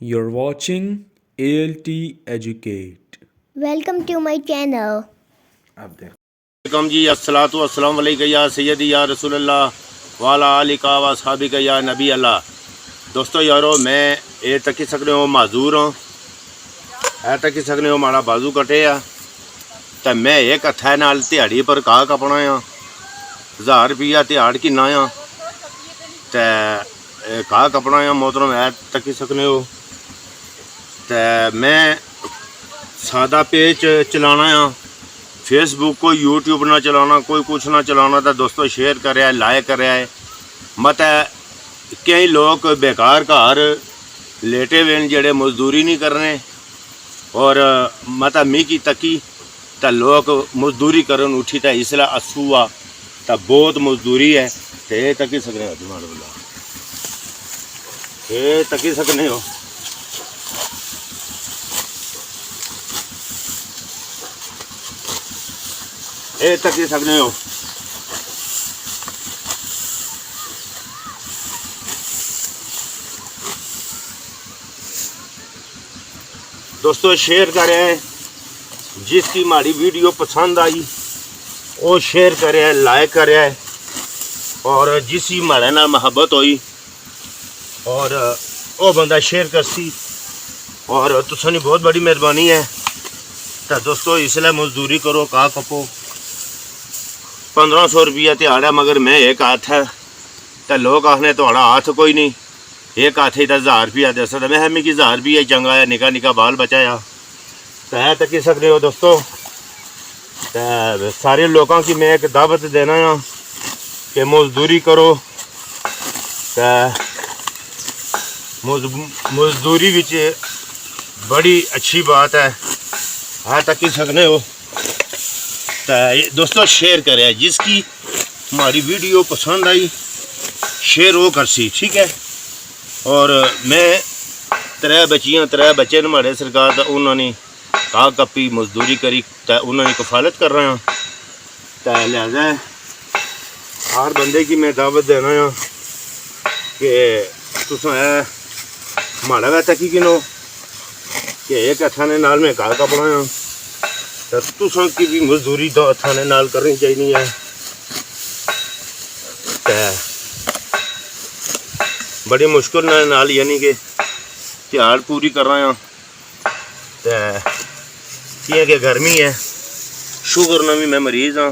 You're watching ALT Educate. Welcome to my channel. आप देख कम जी अस्सलातु वस्सलाम अलैका या सैयदी या रसूलल्लाह वाला आलिका व असहाबिका या नबी अल्लाह। दोस्तों यारो मैं ये तक सकने हो माजूर हूँ ऐ तक सकने हो माड़ा बाजू कटे आ तो मैं एक हथा नाल दिहाड़ी पर घाह कपना आ 1000 रुपया दिहाड़ किन्ना आ तो घाह कपना आ मोहतरम ऐ तक सकने हो तो मैं सादा पेज चलाना आ फेसबुक को यूट्यूब ना चलाना कोई कुछ ना चलाना तो दोस्तों शेयर करे लाइक करे मत कई लोग बेकार घर लेटे हुए जेड़े मजदूरी नहीं करने और मत मी की तकी तो लोग मजदूरी करन उठी तो इसलिए असू आ तो बहुत मजदूरी है तो ये तकी सकने हो दिमाग बोला ये तकी सकने हो ये तकी सकने हो दोस्तों शेयर करें जिसकी हमारी वीडियो पसंद आई वो शेयर करे लाइक करे और जिसकी हमारे नाल मोहब्बत हुई और वो बंदा शेयर करसी और तुसानी बहुत बड़ी मेहरबानी है। तो दोस्तों इसलिए मजदूरी करो का कपो 1500 रुपया दिहाड़ है मगर मैं एक हाथ है तो लोग आखने थोड़ा हाथ कोई नहीं एक हाथ ही तो 1000 रुपया दे सकता मैं मिगी 1000 रुपया चंगा है निका निका बाल बचाया तो है तक सकते हो दोस्तों। तो सारे लोगों की मैं एक दावत देना है कि मजदूरी करो तो मजदूरी विच बड़ी अच्छी बात है तक सकते हो। तो दोस्तों शेयर करें जिसकी हमारी वीडियो पसंद आई शेयर वो कर सी ठीक है। और मैं 3 बच्चे हमारे सरकार तो उन्होंने कहा कपी मजदूरी करी तो उन्होंने कफालत कर रहे हैं तो लिहाजा हर बंदे की मैं दावत देना है कि तुस माड़ा वे तकी किनो कि एक हथा ने नाल मैं घाह कपना तो तुसां की भी मजदूरी तो हथा ने नाल करनी चाहिए है। बड़ी मुश्किल नाल यानी कि दिहाड़ पूरी कर रहे हैं तो कि गर्मी है शुगर ना भी मैं मरीज़ हाँ